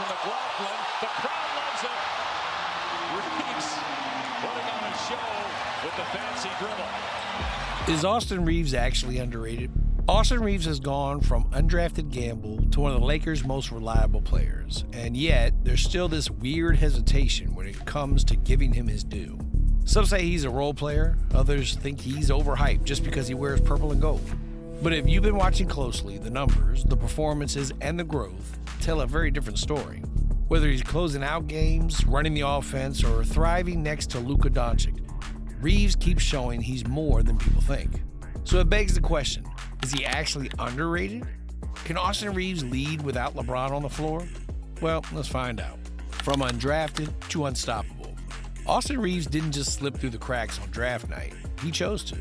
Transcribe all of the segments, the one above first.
McLaughlin. The crowd loves it. Reeves putting on a show with the fancy dribble. Is Austin Reeves actually underrated? Austin Reeves has gone from undrafted gamble to one of the Lakers' most reliable players, and yet there's still this weird hesitation when it comes to giving him his due. Some say he's a role player, others think he's overhyped just because he wears purple and gold. But if you've been watching closely, the numbers, the performances, and the growth tell a very different story. Whether he's closing out games, running the offense, or thriving next to Luka Doncic, Reeves keeps showing he's more than people think. So it begs the question, is he actually underrated? Can Austin Reeves lead without LeBron on the floor? Well, let's find out. From undrafted to unstoppable, Austin Reeves didn't just slip through the cracks on draft night. He chose to.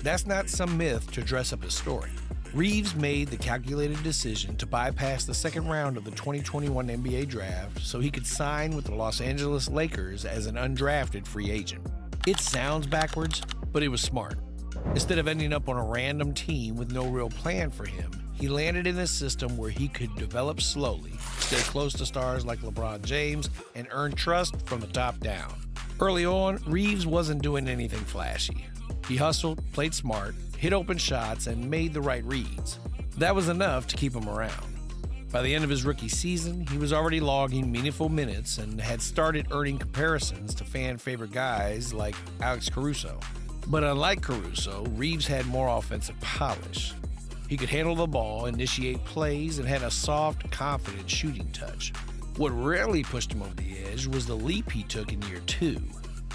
That's not some myth to dress up his story. Reeves made the calculated decision to bypass the second round of the 2021 NBA draft so he could sign with the Los Angeles Lakers as an undrafted free agent. It sounds backwards, but it was smart. Instead of ending up on a random team with no real plan for him, he landed in a system where he could develop slowly, stay close to stars like LeBron James, and earn trust from the top down. Early on, Reeves wasn't doing anything flashy. He hustled, played smart, hit open shots, and made the right reads. That was enough to keep him around. By the end of his rookie season, he was already logging meaningful minutes and had started earning comparisons to fan-favorite guys like Alex Caruso. But unlike Caruso, Reeves had more offensive polish. He could handle the ball, initiate plays, and had a soft, confident shooting touch. What really pushed him over the edge was the leap he took in year 2.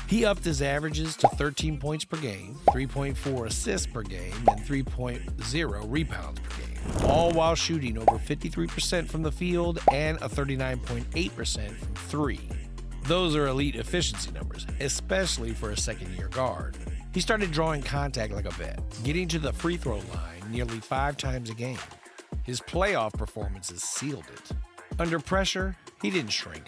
He upped his averages to 13 points per game, 3.4 assists per game, and 3.0 rebounds per game, all while shooting over 53% from the field and a 39.8% from 3. Those are elite efficiency numbers, especially for a second-year guard. He started drawing contact like a vet, getting to the free throw line nearly 5 times a game. His playoff performances sealed it. Under pressure, he didn't shrink.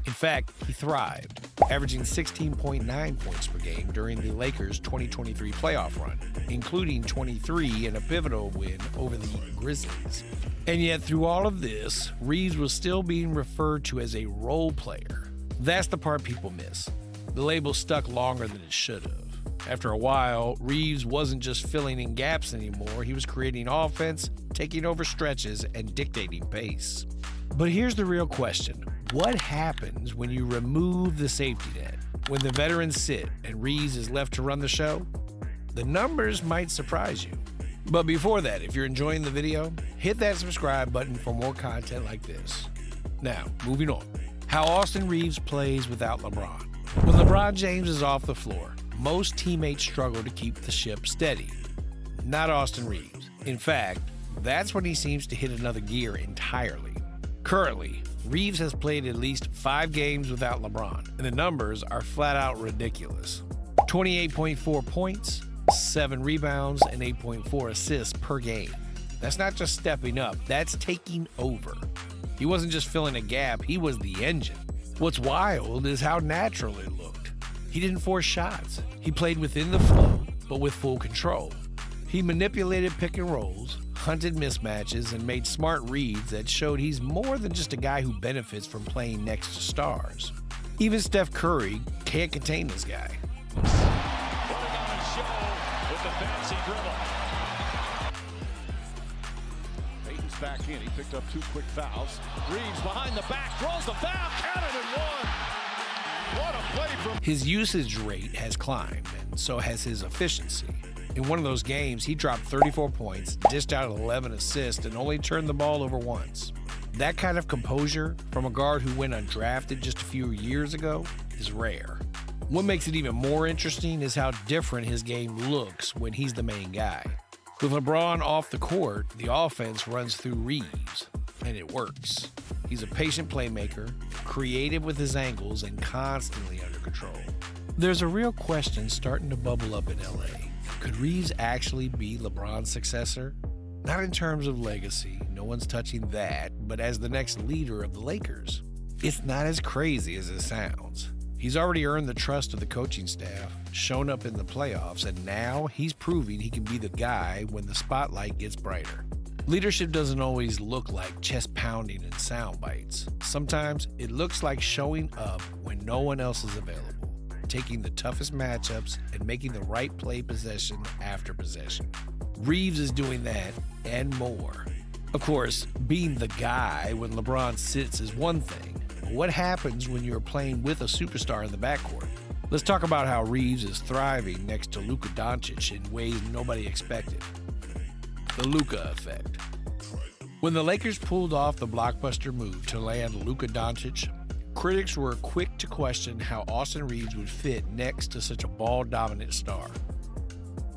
In fact, he thrived, averaging 16.9 points per game during the Lakers' 2023 playoff run, including 23 in a pivotal win over the Grizzlies. And yet, through all of this, Reeves was still being referred to as a role player. That's the part people miss. The label stuck longer than it should have. After a while, Reeves wasn't just filling in gaps anymore, he was creating offense, taking over stretches, and dictating pace. But here's the real question. What happens when you remove the safety net? When the veterans sit and Reeves is left to run the show? The numbers might surprise you. But before that, if you're enjoying the video, hit that subscribe button for more content like this. Now, moving on. How Austin Reeves plays without LeBron. When LeBron James is off the floor, most teammates struggle to keep the ship steady. Not Austin Reeves. In fact, that's when he seems to hit another gear entirely. Currently, Reeves has played at least 5 games without LeBron, and the numbers are flat out ridiculous. 28.4 points, 7 rebounds, and 8.4 assists per game. That's not just stepping up, that's taking over. He wasn't just filling a gap, he was the engine. What's wild is how natural it looked. He didn't force shots. He played within the flow, but with full control. He manipulated pick and rolls, hunted mismatches, and made smart reads that showed he's more than just a guy who benefits from playing next to stars. Even Steph Curry can't contain this guy. Putting on a show with the fancy dribble. Payton's back in. He picked up 2 quick fouls. Reeves behind the back, draws the foul, counted and one. What a play from... His usage rate has climbed, and so has his efficiency. In one of those games, he dropped 34 points, dished out 11 assists, and only turned the ball over once. That kind of composure from a guard who went undrafted just a few years ago is rare. What makes it even more interesting is how different his game looks when he's the main guy. With LeBron off the court, the offense runs through Reeves, and it works. He's a patient playmaker, creative with his angles, and constantly under control. There's a real question starting to bubble up in LA. Could Reeves actually be LeBron's successor? Not in terms of legacy, no one's touching that, but as the next leader of the Lakers. It's not as crazy as it sounds. He's already earned the trust of the coaching staff, shown up in the playoffs, and now he's proving he can be the guy when the spotlight gets brighter. Leadership doesn't always look like chest pounding and sound bites. Sometimes it looks like showing up when no one else is available, taking the toughest matchups and making the right play possession after possession. Reeves is doing that and more. Of course, being the guy when LeBron sits is one thing, but what happens when you're playing with a superstar in the backcourt? Let's talk about how Reeves is thriving next to Luka Doncic in ways nobody expected. The Luka effect. When the Lakers pulled off the blockbuster move to land Luka Doncic, critics were quick to question how Austin Reeves would fit next to such a ball-dominant star.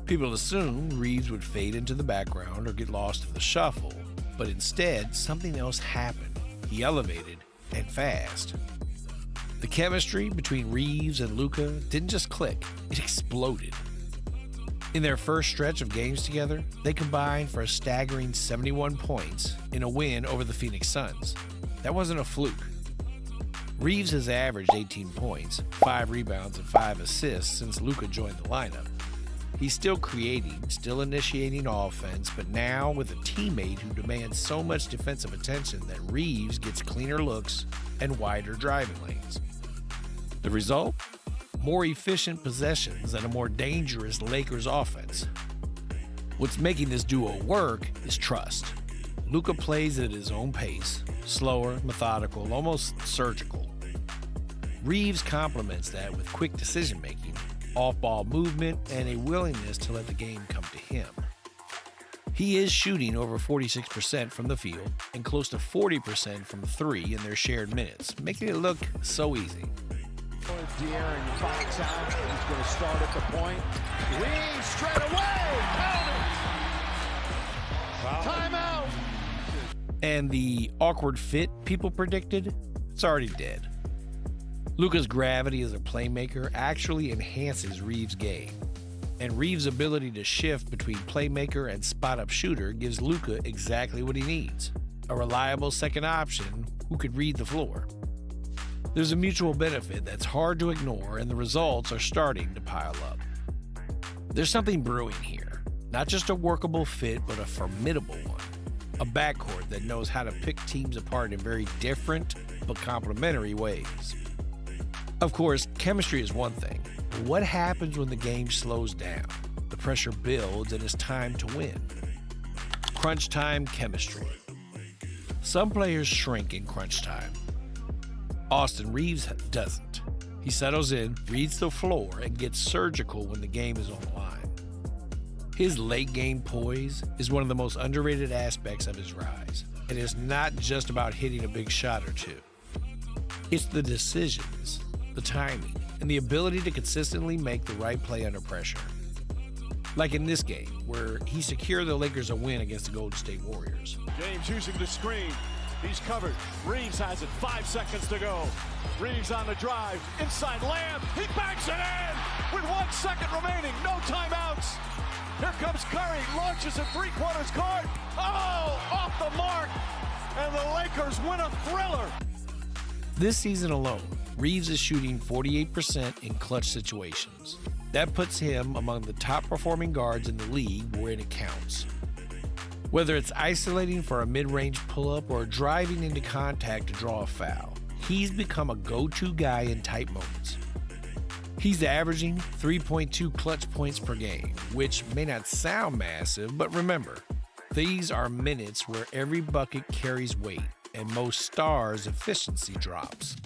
People assumed Reeves would fade into the background or get lost in the shuffle, but instead, something else happened. He elevated, and fast. The chemistry between Reeves and Luka didn't just click, it exploded. In their first stretch of games together, they combined for a staggering 71 points in a win over the Phoenix Suns. That wasn't a fluke. Reeves has averaged 18 points, 5 rebounds, and 5 assists since Luka joined the lineup. He's still creating, still initiating offense, but now with a teammate who demands so much defensive attention that Reeves gets cleaner looks and wider driving lanes. The result? More efficient possessions and a more dangerous Lakers offense. What's making this duo work is trust. Luka plays at his own pace, slower, methodical, almost surgical. Reeves complements that with quick decision-making, off-ball movement, and a willingness to let the game come to him. He is shooting over 46% from the field and close to 40% from 3 in their shared minutes, making it look so easy. De'Aaron fox out. He's going to start at the point. Reeves straight away. Count it. Timeout. And the awkward fit people predicted, it's already dead. Luka's gravity as a playmaker actually enhances Reeves' game. And Reeves' ability to shift between playmaker and spot-up shooter gives Luka exactly what he needs. A reliable second option who could read the floor. There's a mutual benefit that's hard to ignore, and the results are starting to pile up. There's something brewing here. Not just a workable fit, but a formidable one. A backcourt that knows how to pick teams apart in very different but complementary ways. Of course, chemistry is one thing. But what happens when the game slows down? The pressure builds and it's time to win. Crunch time chemistry. Some players shrink in crunch time. Austin Reeves doesn't. He settles in, reads the floor, and gets surgical when the game is on the line. His late game poise is one of the most underrated aspects of his rise. It is not just about hitting a big shot or two. It's the decisions, the timing, and the ability to consistently make the right play under pressure. Like in this game, where he secured the Lakers a win against the Golden State Warriors. James using the screen. He's covered. Reeves has it. 5 seconds to go. Reeves on the drive. Inside Lamb. He banks it in with 1 second remaining. No timeouts. Here comes Curry. Launches at three-quarters court. Oh, off the mark. And the Lakers win a thriller. This season alone, Reeves is shooting 48% in clutch situations. That puts him among the top performing guards in the league when it counts. Whether it's isolating for a mid-range pull-up or driving into contact to draw a foul, he's become a go-to guy in tight moments. He's averaging 3.2 clutch points per game, which may not sound massive, but remember, these are minutes where every bucket carries weight and most stars' efficiency drops.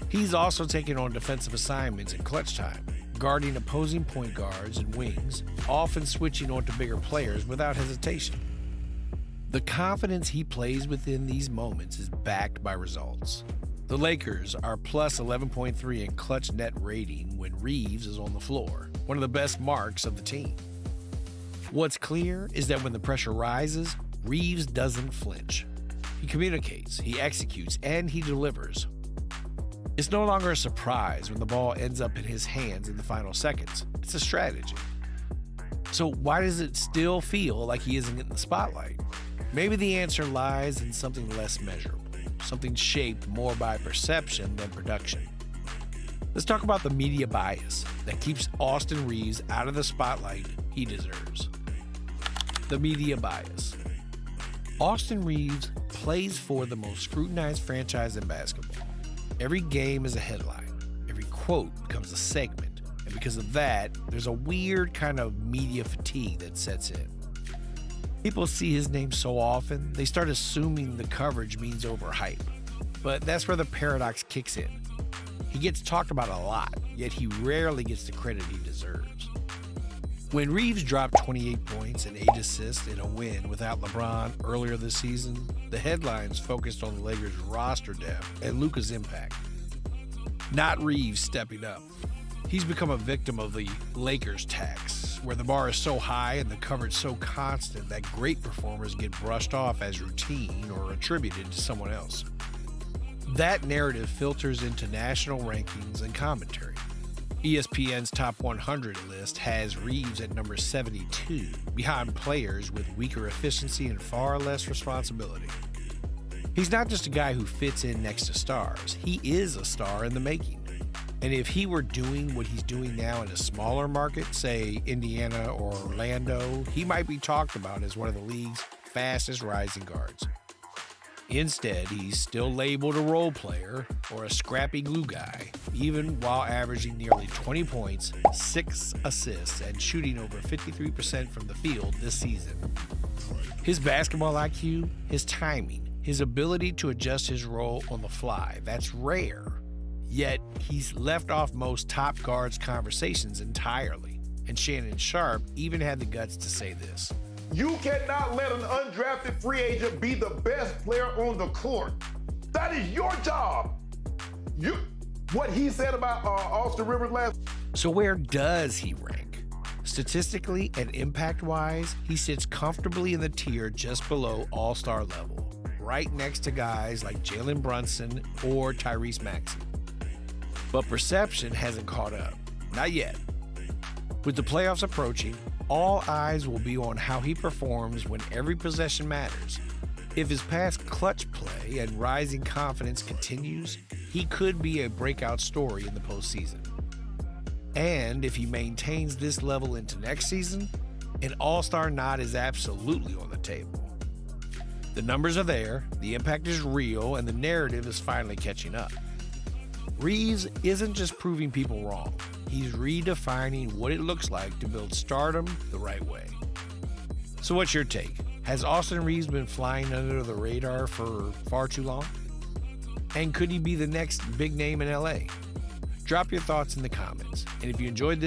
He's also taking on defensive assignments in clutch time, guarding opposing point guards and wings, often switching onto bigger players without hesitation. The confidence he plays within these moments is backed by results. The Lakers are plus 11.3 in clutch net rating when Reeves is on the floor, one of the best marks of the team. What's clear is that when the pressure rises, Reeves doesn't flinch. He communicates, he executes, and he delivers. It's no longer a surprise when the ball ends up in his hands in the final seconds. It's a strategy. So why does it still feel like he isn't in the spotlight? Maybe the answer lies in something less measurable, something shaped more by perception than production. Let's talk about the media bias that keeps Austin Reeves out of the spotlight he deserves. The media bias. Austin Reeves plays for the most scrutinized franchise in basketball. Every game is a headline. Every quote becomes a segment. And because of that, there's a weird kind of media fatigue that sets in. People see his name so often, they start assuming the coverage means overhype. But that's where the paradox kicks in. He gets talked about a lot, yet he rarely gets the credit he deserves. When Reeves dropped 28 points and 8 assists in a win without LeBron earlier this season, the headlines focused on the Lakers' roster depth and Luka's impact. Not Reeves stepping up. He's become a victim of the Lakers tax, where the bar is so high and the coverage so constant that great performers get brushed off as routine or attributed to someone else. That narrative filters into national rankings and commentary. ESPN's Top 100 list has Reeves at number 72, behind players with weaker efficiency and far less responsibility. He's not just a guy who fits in next to stars, he is a star in the making. And if he were doing what he's doing now in a smaller market, say Indiana or Orlando, he might be talked about as one of the league's fastest rising guards. Instead, he's still labeled a role player or a scrappy glue guy, even while averaging nearly 20 points, 6 assists, and shooting over 53% from the field this season. His basketball IQ, his timing, his ability to adjust his role on the fly, that's rare. Yet, he's left off most top guards' conversations entirely. And Shannon Sharpe even had the guts to say this. You cannot let an undrafted free agent be the best player on the court. That is your job. What he said about Austin Rivers last. So where does he rank? Statistically and impact-wise, he sits comfortably in the tier just below all-star level, right next to guys like Jalen Brunson or Tyrese Maxey. But perception hasn't caught up. Not yet. With the playoffs approaching, all eyes will be on how he performs when every possession matters. If his past clutch play and rising confidence continues, he could be a breakout story in the postseason. And if he maintains this level into next season, an all-star nod is absolutely on the table. The numbers are there, the impact is real, and the narrative is finally catching up. Reeves isn't just proving people wrong. He's redefining what it looks like to build stardom the right way. So what's your take? Has Austin Reeves been flying under the radar for far too long? And could he be the next big name in LA? Drop your thoughts in the comments. And if you enjoyed this